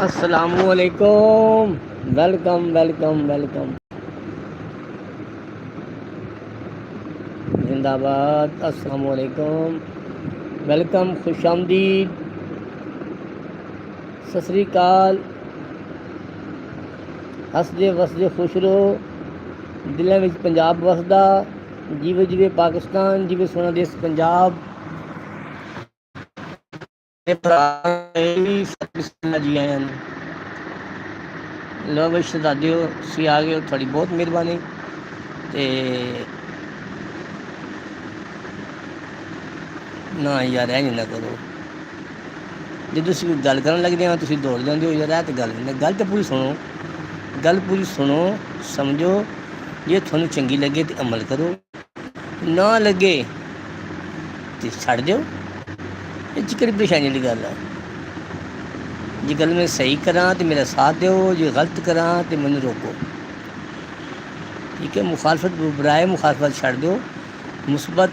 अस्सलामुअलैकुम। Welcome welcome welcome. जिंदाबाद। अस्सलामुअलैकुम। वेलकम, खुश आमदीद, सत श्री अकाल। हसदे वसदे खुश रहो, दिलों में पंजाब वसदा। जीवे जीवे पाकिस्तान, जीवे सोना देश पंजाब। जी आया लो भाई शहजादियो, तुसीं आ गए हो, थोड़ी बहुत मेहरबानी। तो ना यार ऐ ना करो, जो तुम कोई गल कर लगते हो तुम दौड़ जाते हो यार, तो गल तो पूरी सुनो, गल पूरी सुनो, समझो। जे थोनू चंगी लगे तो अमल करो, ना लगे तो छड़ दो। ये केड़ी परेशानी वाली गल है? जे गल मैं सही करा तो मेरा साथ दो, जो गलत करा तो मैनू रोको। ठीक है, मुखालफत बुराए मुखालफत छड़ दो। मुस्बत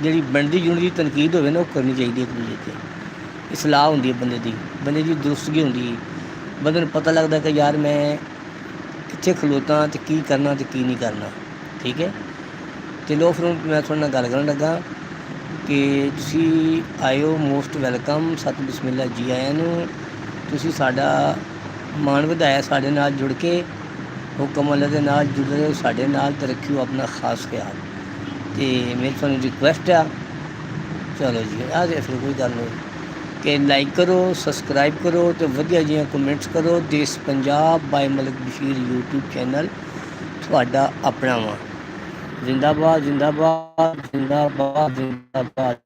जी बनती जुड़ती तनकीद हो ना, करनी चाहिए एक दूजे से। सलाह होंगी बंदे की दुरुस्तगी होंगी, बंदे पता लगता कि यार मैं कितने खलोता तो की करना तो की नहीं करना। ठीक है, तो लो फिर मैं थोड़े नाल गल करन लगा कि तुसी आए हो, मोस्ट वैलकम, सत बिस्मिल्ला, जी आया नू। तुसी साडा मान वधाया साडे नाल जुड़ के, हुक्म अल्लाह दे नाल जुड़ रहे हो साडे नाल, ते रखियो अपना खास ख्याल। तो मेरी थोड़ी रिक्वेस्ट है, चलो जी आ जाए फिर कोई गल नहीं, कि लाइक करो, सबसक्राइब करो, तो वधिया जिहियां कमेंट्स करो। Desh Punjab by Malik Bashir YouTube channel तुहाडा अपना वा। जिंदाबाद जिंदाबाद जिंदाबाद जिंदाबाद।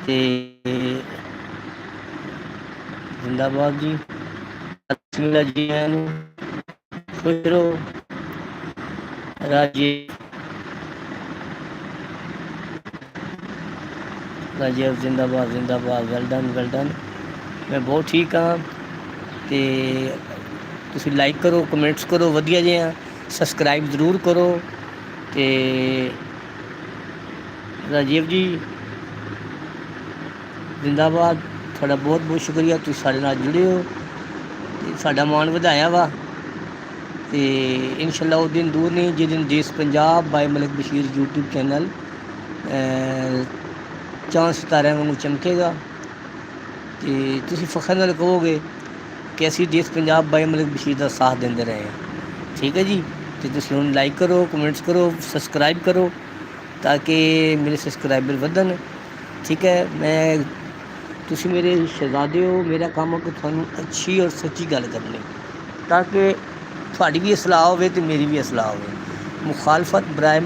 ते जिंदाबाद जी, बिस्मिल्लाह जी आया नू, खुश रहो। राजीव राजीव जिंदाबाद जिंदाबाद, वेल डन वेल डन। मैं बहुत ठीक हाँ। तो तुसी लाइक करो, कमेंट्स करो वधिया जिहा, सबसक्राइब जरूर करो। तो राजीव जी जिंदाबाद, थोड़ा बहुत बहुत शुक्रिया, तुम साढ़े नाल जुड़े हो, साडा मान वधाया वा। तो इंशाअल्लाह वो दिन दूर नहीं जिस दिन Desh Punjab by Malik Bashir YouTube channel चांद सितारे वांगू चमकेगा। तो तुसी फखर नाल कहोगे कि असीं देश पंजाब बाय मलिक बशीर का साथ देंदे रहे हैं। ठीक है जी, तो तुसी हुण लाइक करो, कमेंट्स करो, सबसक्राइब करो, ताकि मेरे सबसक्राइबर वधन। ठीक है, मैं तुसी मेरे शहजादे हो, मेरा काम है कि तुहानू अच्छी और सच्ची गल करनी, ताकि थोड़ी भी असलाह हो तो मेरी भी असलाह हो। मुखालफत बराए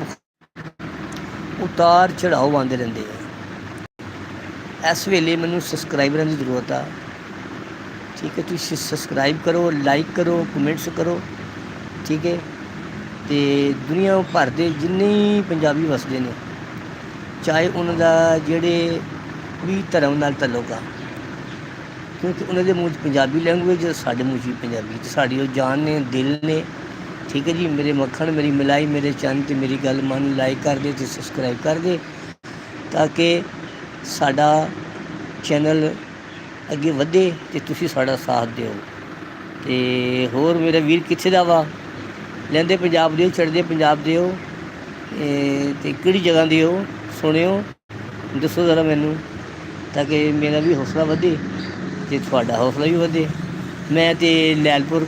उतार चढ़ाव आते रहते हैं। इस वेले मैनू सबसक्राइबर की जरूरत है। ठीक है, तुम सबसक्राइब करो, लाइक करो, कमेंट्स करो। ठीक है, तो दुनिया भर के जिन्ने पंजाबी वसते हैं, चाहे उनका जेड़े भी धर्म नाल तल्लुक आ, क्योंकि उन्होंने मूँह पंजाबी लैंगुएज, साढ़े मूँह च पंजाबी, साड़ी वो जान ने, दिल ने। ठीक है जी, मेरे मक्खन, मेरी मलाई, मेरे चंद, तो मेरी गल मन, लाइक कर दे, तो सबसक्राइब कर दे, ताकि साडा चैनल अगे वधे, तो तुसी साडा साथ दिओ। तो होर मेरा वीर कित्थे दा वा, लैंदे पंजाब दे, चढ़दे पंजाब दे हो, तो किहड़ी जगह दे हो, सुनियो, दसो ज़रा मैनू, ताकि मेरा भी हौसला वधे तो तुहाडा हौसला भी वधे। मैं तो लैलपुर,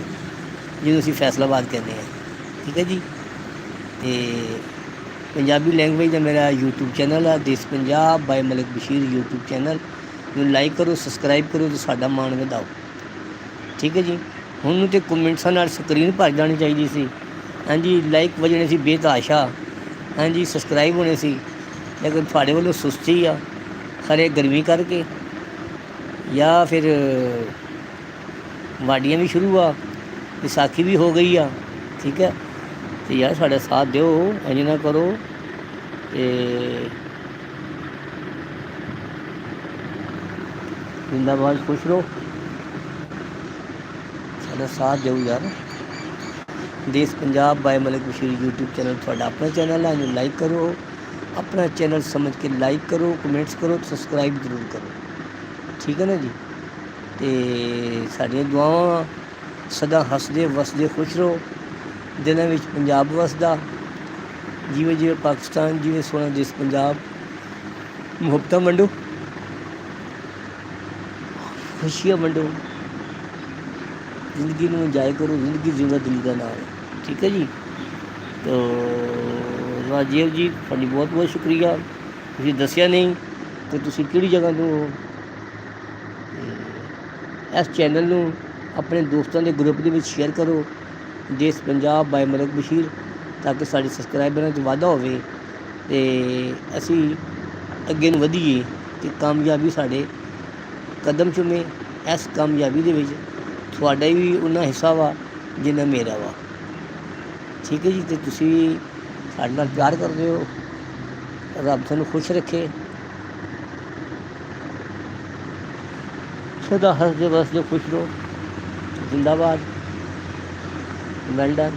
जिन्होंने असीं फैसलाबाद कहते हैं। ठीक है जी, तो पंजाबी लैंगुएज का मेरा यूट्यूब चैनल है, Desh Punjab by Malik Bashir YouTube channel. Like करो, सबसक्राइब करो, तो साडा मान वधाओ। ठीक है जी, हुण तो कमेंट्सां नाल स्क्रीन भर जानी चाहिए सी। हाँ जी, लाइक वजने सी बेतहाशा, हाँ जी, सबसक्राइब होने सी, लेकिन थोड़े वालों सुस्ती आ, खरे गर्मी करके, या फिर वाडियाँ भी शुरू आ, विसाखी भी हो गई आ। ठीक है, तो यार साढ़ा साथ दो, इंज ना करो। तो जिंदाबाद, खुश रहो, साढ़ा साथ दो यार। Desh Punjab by Malik Bashir YouTube channel थोड़ा अपना चैनल है, इन्हें लाइक करो, अपना चैनल समझ के लाइक करो, कमेंट्स करो, तो सबसक्राइब जरूर करो। ठीक है ना जी। ਤੇ ਸਾਡੀਆਂ ਦੁਆਵਾਂ ਸਦਾ ਹੱਸਦੇ ਵਸਦੇ ਖੁਸ਼ ਰਹੋ। ਦਿਲਾਂ ਵਿੱਚ ਪੰਜਾਬ ਵਸਦਾ, ਜਿਵੇਂ ਜਿਵੇਂ ਪਾਕਿਸਤਾਨ, ਜਿਵੇਂ ਸੋਹਣਾ ਦੇਸ਼ ਪੰਜਾਬ। ਮੁਹੱਬਤਾਂ ਵੰਡੋ, ਖੁਸ਼ੀਆਂ ਵੰਡੋ, ਜ਼ਿੰਦਗੀ ਨੂੰ ਇੰਜੋਏ ਕਰੋ। ਜ਼ਿੰਦਗੀ ਜਿਉਂਦਾ ਦਿਲ ਦਾ ਨਾਲ, ਠੀਕ ਹੈ ਜੀ। ਤੋ ਰਾਜੀਵ ਜੀ, ਤੁਹਾਡੀ ਬਹੁਤ ਬਹੁਤ ਸ਼ੁਕਰੀਆ। ਤੁਸੀਂ ਦੱਸਿਆ ਨਹੀਂ ਕਿ ਤੁਸੀਂ ਕਿਹੜੀ ਜਗ੍ਹਾ ਤੋਂ ਹੋ। ਇਸ ਚੈਨਲ ਨੂੰ ਆਪਣੇ ਦੋਸਤਾਂ ਦੇ ਗਰੁੱਪ ਦੇ ਵਿੱਚ ਸ਼ੇਅਰ ਕਰੋ, ਦੇਸ਼ ਪੰਜਾਬ ਬਾਈ ਮਲਕ ਬਸ਼ੀਰ, ਤਾਂ ਕਿ ਸਾਡੇ ਸਬਸਕ੍ਰਾਈਬਰਾਂ 'ਚ ਵਾਧਾ ਹੋਵੇ ਅਤੇ ਅਸੀਂ ਅੱਗੇ ਨੂੰ ਵਧੀਏ ਅਤੇ ਕਾਮਯਾਬੀ ਸਾਡੇ ਕਦਮ ਚੁੰਮੇ। ਇਸ ਕਾਮਯਾਬੀ ਦੇ ਵਿੱਚ ਤੁਹਾਡਾ ਵੀ ਉਨਾ ਹਿੱਸਾ ਵਾ ਜਿੰਨਾ ਮੇਰਾ ਵਾ, ਠੀਕ ਹੈ ਜੀ। ਅਤੇ ਤੁਸੀਂ ਵੀ ਸਾਡੇ ਨਾਲ ਪਿਆਰ ਕਰਦੇ ਹੋ। ਰੱਬ ਤੁਹਾਨੂੰ ਖੁਸ਼ ਰੱਖੇ, ਸਦਾ ਹੱਸਦੇ ਵਸਦੇ ਖੁਸ਼ ਰਹੋ। ਜ਼ਿੰਦਾਬਾਦ, ਵੈਲ ਡਨ।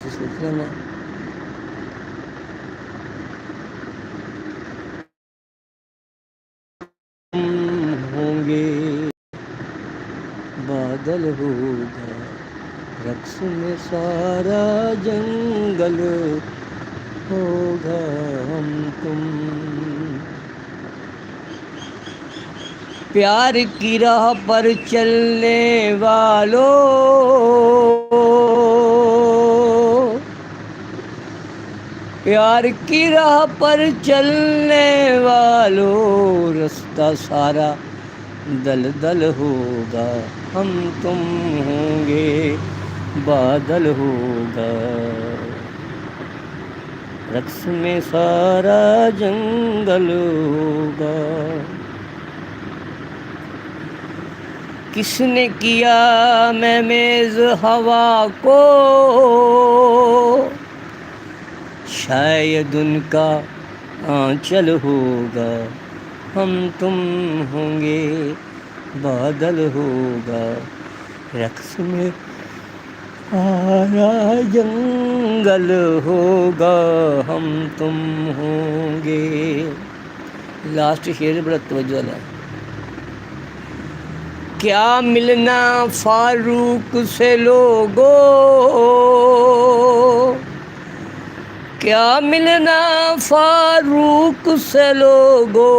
सोच रहा मैं होंगे, बादल होगा, रक्स में सारा जंगल होगा, हम तुम प्यार की राह पर चलने वालों, प्यार की राह पर चलने वालों, रास्ता सारा दलदल होगा, हम तुम होंगे, बादल होगा, रक्स में सारा जंगल होगा। किसने किया महमेज हवा को, शायद उनका आंचल होगा, हम तुम होंगे, बादल होगा, रक्स में सारा जंगल होगा, हम तुम होंगे। लास्ट शेर बड़ा तवज्जो वाला है। क्या मिलना फारूक से लोगों, क्या मिलना फारूक से लोगों,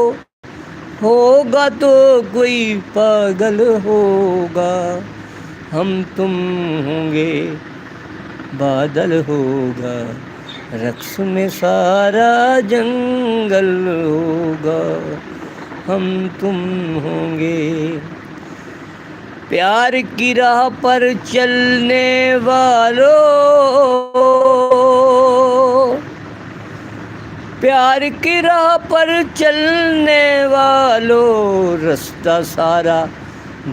होगा तो कोई पागल होगा, हम तुम होंगे, बादल होगा, रक्स में सारा जंगल होगा, हम तुम होंगे। प्यार की राह पर चलने वालों, प्यार की राह पर चलने वालों, रास्ता सारा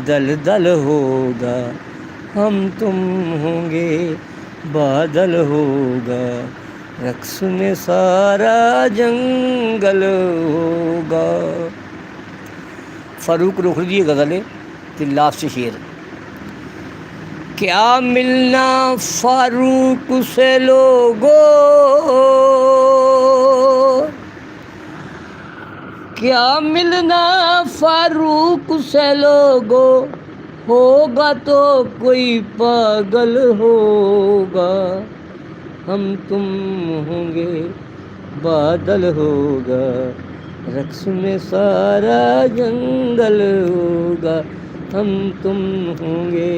दलदल होगा, हम तुम होंगे, बादल होगा, रक्स में सारा जंगल होगा। फारूक रुख जी गज़ल है। लास्ट शेर। क्या मिलना फारूक से लोगों, क्या मिलना फारूक से लोगों, होगा तो कोई पागल होगा, हम तुम होंगे, बादल होगा, रक्स में सारा जंगल होगा, हम तुम होंगे।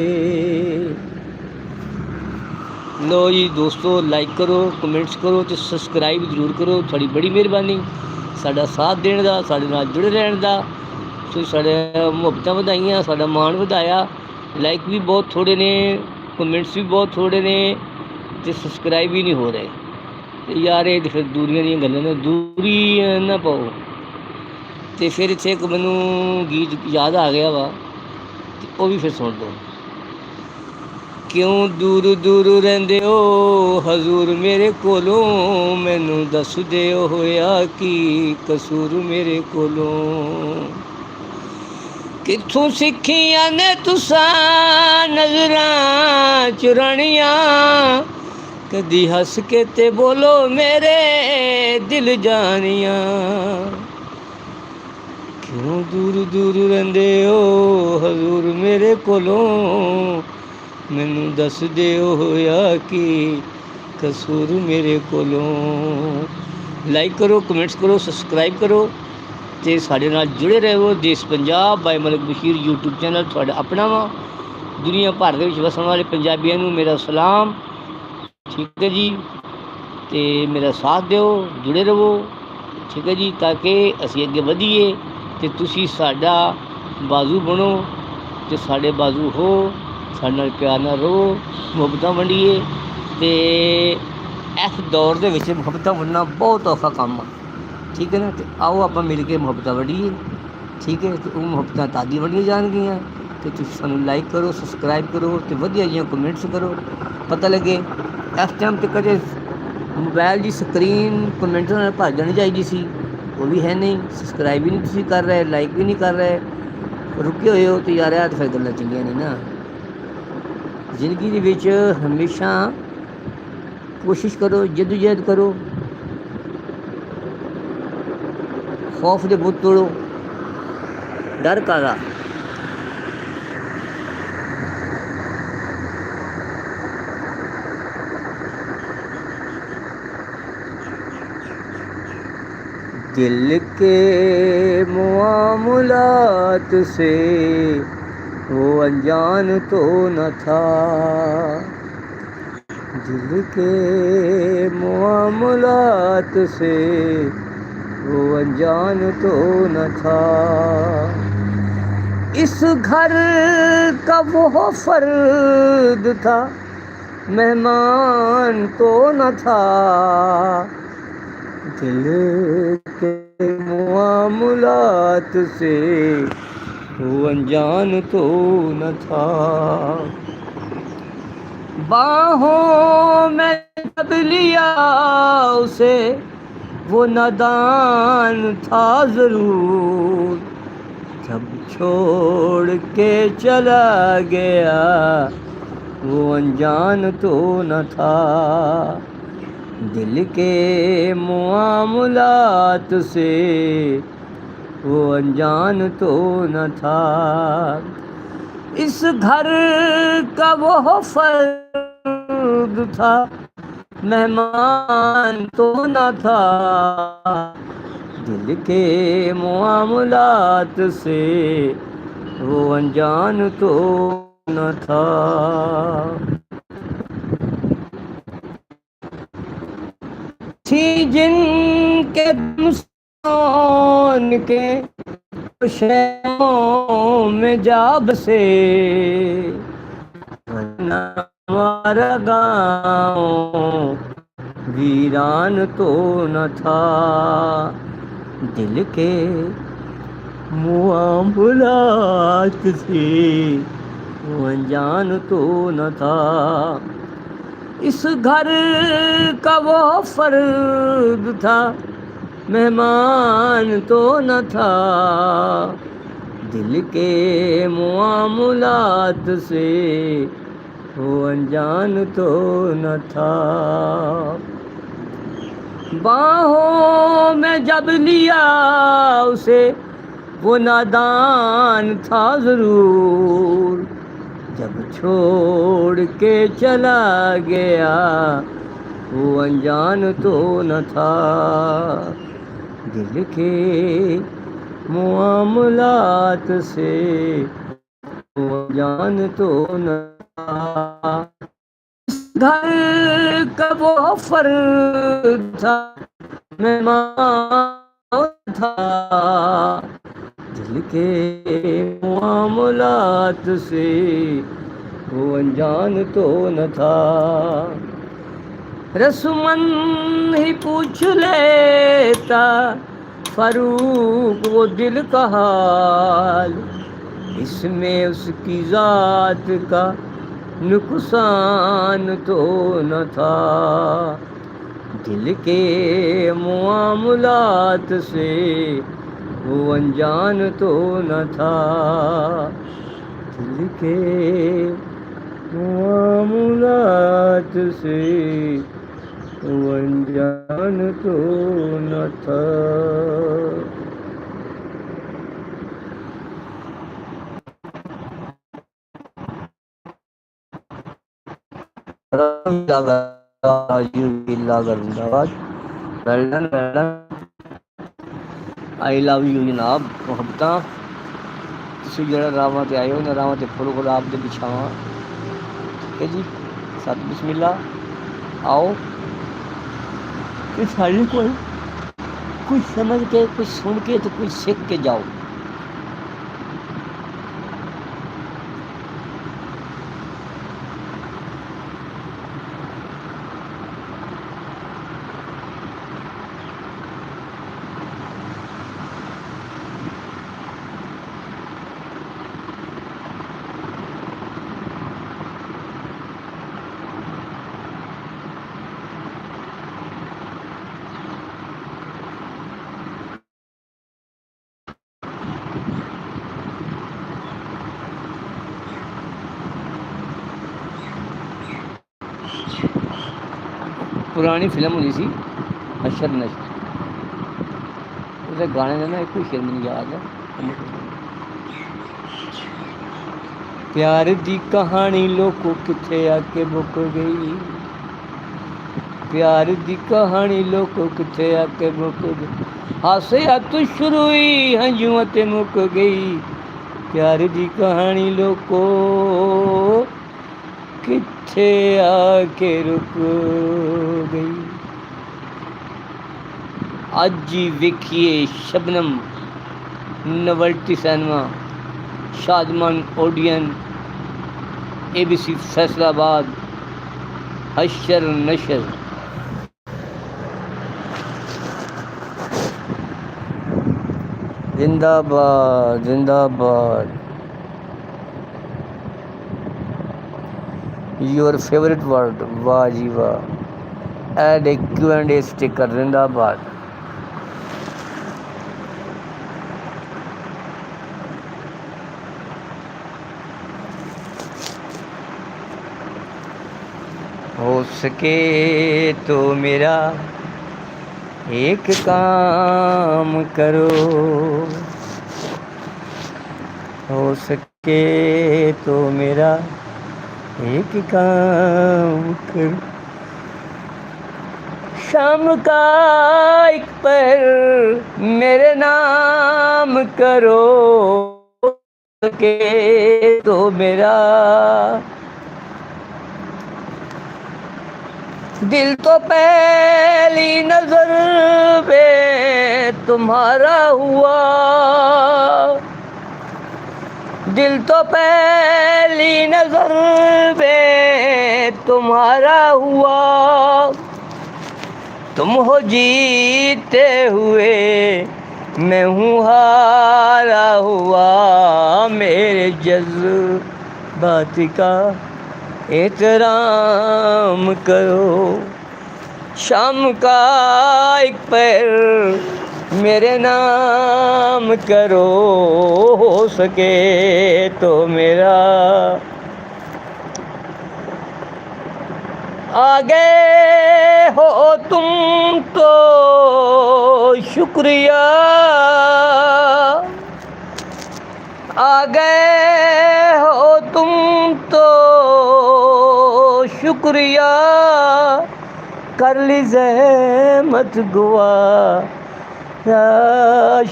लो जी दोस्तों, लाइक करो, कमेंट्स करो तो सबसक्राइब जरूर करो। थोड़ी बड़ी मेहरबानी साडा साथ देने का, साडे नाल जुड़े रहने का। तुसीं साडे मुहब्बतां वधाइयां, साडा मान वधाया। लाइक भी बहुत थोड़े ने, कमेंट्स भी बहुत थोड़े ने, तो सबसक्राइब भी नहीं हो रहे। तो यार ये तो फिर दूरियां दी गल्लां ने, दूरी ना पाओ। तो फिर इत्थे एक मैनूं गीत याद आ गया वा, वो भी फिर सुन दो। क्यों दूर दूर रहिंदे हो हजूर मेरे कोलों, मैनू दस दे होया की कसूर मेरे कोलों। कित्थों सिक्खियां ने तुसां नज़रां चुरानियां, कदी हस के ते बोलो मेरे दिल जानियां। क्यों दूर दूर रहिंदे हो हजूर मेरे कोलों, मैनू दस दिओ होया कि कसूर मेरे कोलों। लाइक करो, कमेंट्स करो, सब्सक्राइब करो ते साडे नाल जुड़े रहो। Desh Punjab by Malik Bashir YouTube channel तुहाडा अपना वा। दुनिया भर दे विच वसण वाले पंजाबियों नू मेरा सलाम। ठीक है जी, ते मेरा साथ दिओ, जुड़े रहो। ठीक है जी, ताकि असीं अगे वधीए ते तुसीं साडा बाजू बनो ते साडे बाजू हो, साडे नाल प्यार नाल रहो, मुहब्बतां वंडीए। ते इस दौर दे विच मुहब्बतां वंडना बहुत औखा काम आ। ठीक है ना, तो आओ आपां मिल के मुहब्बतां वंडीए। ठीक है, तो वो मुहब्बतां तादी वंडियां जाणगियां ते तुसीं सानूं लाइक करो, सबसक्राइब करो ते वधिया जिहियां कमेंट्स करो। पता लगे इस टाइम ते कदे मोबाइल की स्क्रीन कमेंट्स नाल भर जानी चाहिए सी, वो भी है नहीं। सबसक्राइब भी नहीं तुसीं कर रहे, लाइक भी नहीं कर रहे, रुके हुए हो तो यार यार फिर गल्लां चंगियां नहीं ना। जिंदगी दे विच हमेशा कोशिश करो, जदोजहद करो, खौफ दे बुत तोड़ो, डर कादा। दिल के मामलात से वो अनजान तो न था, दिल के मामलात से वो अनजान तो न था। इस घर का वो फर्द था, मेहमान तो न था। दिल के मामलात से वो अनजान तो न था। बाहों में जब लिया उसे वो नादान था जरूर, जब छोड़ के चला गया वो अनजान तो न था। दिल के मामलात से वो अनजान तो न था। इस घर का वो फर्द था, मेहमान तो न था। दिल के मामलात से वो अनजान तो न था। थी जिनके दुश्मन के शहरों में जाब से, हमारा गाँव वीरान तो न था। दिल के मामलात से वो अनजान तो न था। इस घर का वो फर्द था, मेहमान तो न था। दिल के मामलात से वो अनजान तो न था। बाहों में जब लिया उसे वो नादान था जरूर, जब छोड़ के चला गया वो अनजान तो न था। दिल के मामलात से वो अनजान तो न था। घर का वो फर्द था, मेहमान था। दिल के मामलात से वो अनजान तो न था। रस्मन ही पूछ लेता फारूक वो दिल का हाल, इसमें उसकी जात का नुकसान तो न था। दिल के मामलात से वो अनजान तो न था दिल के मामूलात से, वो अनजान तो न था। आई लव यू जनाब मुहब्बतां तुसीं जेह्ड़ा रावां ते आए हो ना रावां ते फुल गुलाब दे बिछावां ठीक है जी सत बिस्मिल्ला आओ कि साढ़े कोल कुछ समझ के कुछ सुन के तो कुछ सीख के जाओ। पुरानी फिल्म होनी सी हशर नशर उसदे गाने का ना एक ही शेर मैनूं याद है। प्यार दी कहानी लोको किथे आके मुक गई, प्यार दी कहानी लोको किथे आके मुक गई, हासिया तो शुरू ही हंजुआं ते मुक गई, प्यार दी कहानी लोको किथे आके रुक गई। अज ही वेखिए Shabnam Novelty cinema Shadman Odeon ABC Faisalabad हशर नशर। जिंदाबाद जिंदाबाद। योर फेवरेट वर्ड वाह जी वाह। एड ए Q&A स्टिकर जिंदाबाद। हो सके तो मेरा एक काम करो, हो सके तो मेरा एक काम करो, शाम का एक पहर मेरे नाम करो, हो सके तो मेरा दिल तो पहली नजर पे तुम्हारा हुआ, दिल तो पहली नजर पे तुम्हारा हुआ, तुम हो जीते हुए मैं हूँ हारा हुआ, मेरे जज्बात का एहतराम करो, शाम का एक पहर मेरे नाम करो, हो सके तो मेरा आ गए हो तुम तो शुक्रिया, आ गए हो तुम तो शुक्रिया, कर ली ज़हमत गुआ या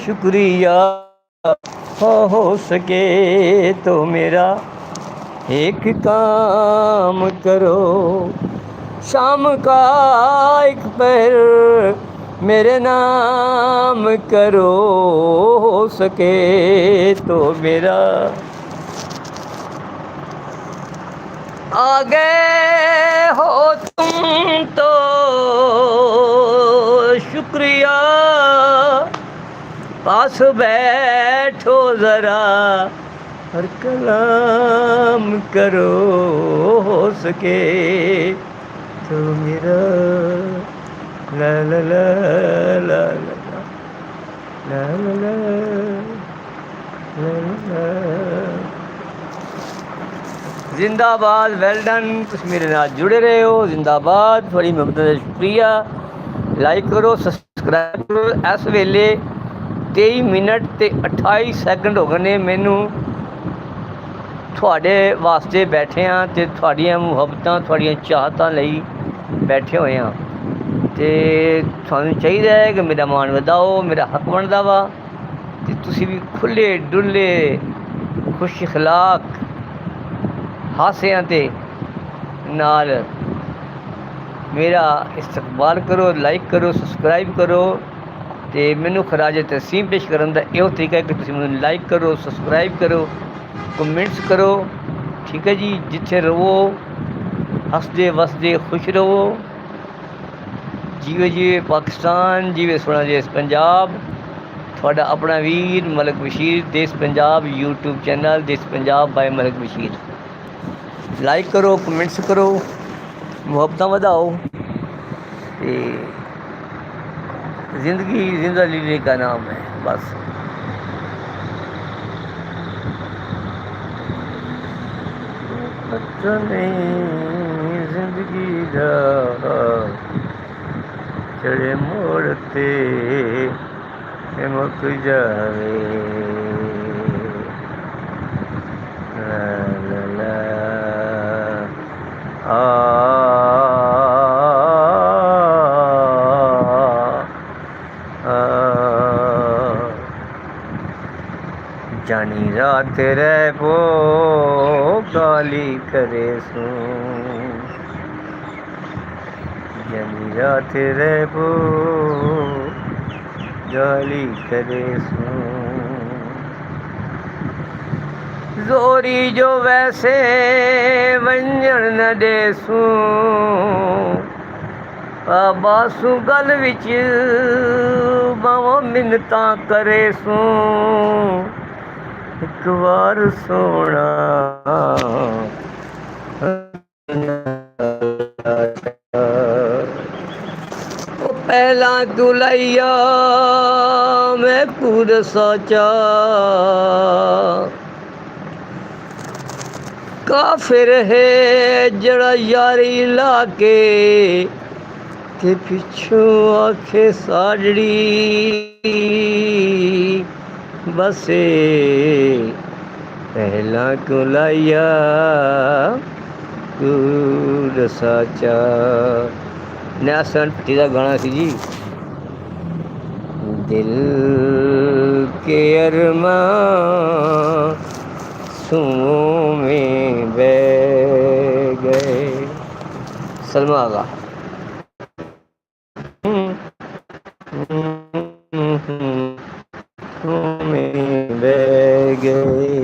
शुक्रिया, हो सके तो मेरा एक काम करो, शाम का एक पहर मेरे नाम करो, हो सके तो मेरा आ गए हो तुम तो शुक्रिया, पास बैठो ज़रा और कलाम करो, हो सके तो मेरा ला ला ला ला ला ला ला ला ला ला। जिंदाबाद, वेल डन। तुम मेरे नाल जुड़े रहे हो, जिंदाबाद। थोड़ी मुहब्बत का शुक्रिया। लाइक करो, सब्सक्राइब करो। इस वेले 23 मिनट ते 28 सैकंड हो गए ने मैनू थोड़े वास्ते बैठे हाँ, तो थोड़ियां मुहब्बतां, थोड़ियां चाहतां लई बैठे हुए हाँ। तो थानू चाहिए है कि मेरा मान वधाओ, मेरा हक बनता वा। तो तुसी भी खुले डुले खुश अखलाक हासियां ते नाल मेरा इस्तकबाल करो, लाइक करो, सब्सक्राइब करो। तो मैनू खराज तहसीम पेश करने का यो तरीका है कि तुम मैं लाइक करो, सब्सक्राइब करो, कमेंट्स करो। ठीक है जी, जिथे रवो हसदे वसदे खुश रवो। जीवे जीवे पाकिस्तान, जीवे सोना देश पंजाब। थोड़ा अपना वीर मलिक बशीर, देश पंजाब यूट्यूब चैनल देश पंजाब बाय मलिक बशीर। लाइक करो, कमेंट्स करो, मुहब्बत वधाओ। जिंदगी जिंदा लीले का नाम है बस। पता नहीं जिंदगी दा चढ़े मोड़ते मुक जावे। ला ला ला जानी रात रहो गाली करे सू, जानी रात रहो गाली करे सू। जोरी जो वैसे वंजन न देसू, बासू गल विच बावा मिन्नतां करे सू। एक बार सोना पहला दुलैया मैं कूद सोचा, काफिर है जड़ा यारी लाके ते पिछू आखे साजड़ी। बसे पहला कुलाइया कूद साचा। नेल्सन पट्टी का गाना सी जी। दिल के अरमां सूओं में बह गए। सलमा आगा में बह गए।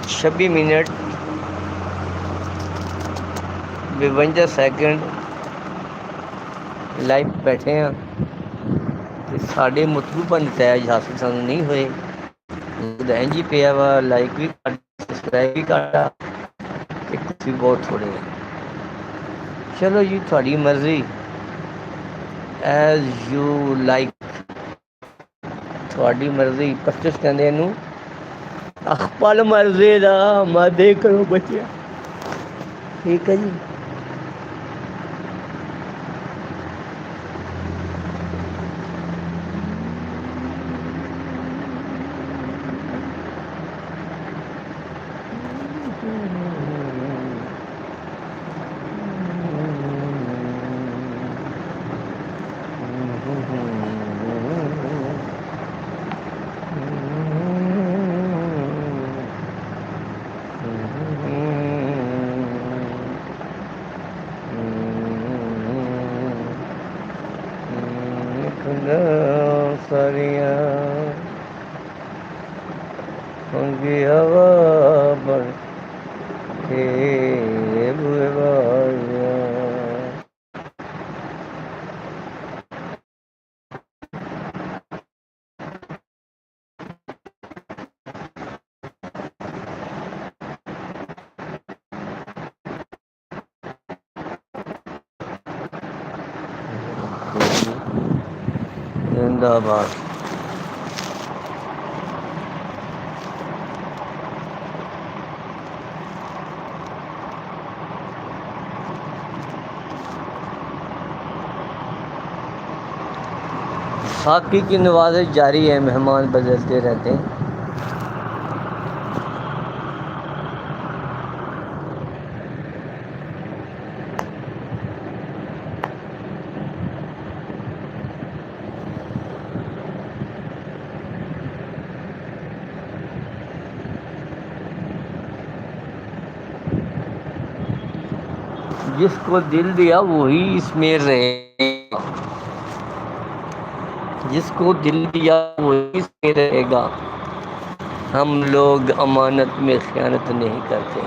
26 मिनट 52 सैकंड लाइव बैठे हैं। तो साढ़े मतलूबा नतैज हासिल सानू नहीं हुए। इंज ही पिया वा, लाइक भी सब्सक्राइब भी करता, भी बहुत थोड़े हैं। चलो जी, थोड़ी मर्जी, एज यू लाइक, थोड़ी मर्जी। पस्टिस कहते इनू अखपल मर्जे दा मादे करो बचिया। ठीक है जी। सारिया होंगी हवा बन के बुए बारियां। जिंदाबाद। साकी की नवाज़ें जारी है, मेहमान बदलते रहते हैं। जिसको दिल दिया वही इसमें रहेगा, जिसको दिल दिया वही इसमें रहेगा। हम लोग अमानत में खयानत नहीं करते।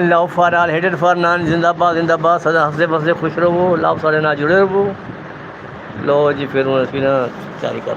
ਲਵ ਫਾਰ ਆਲ, ਹੇਟਡ ਫਾਰ ਨਾਨ, ਜ਼ਿੰਦਾਬਾਦ ਜ਼ਿੰਦਾਬਾਦ, ਸਦਾ ਹੱਸਦੇ ਵਸਦੇ ਖੁਸ਼ ਰਹੋ, ਲਵ ਸਾਡੇ ਨਾਲ ਜੁੜੇ ਰਹੋ। ਲਓ ਜੀ ਫਿਰ ਹੁਣ ਅਸੀਂ ਨਾ ਤਿਆਰੀ ਕਰ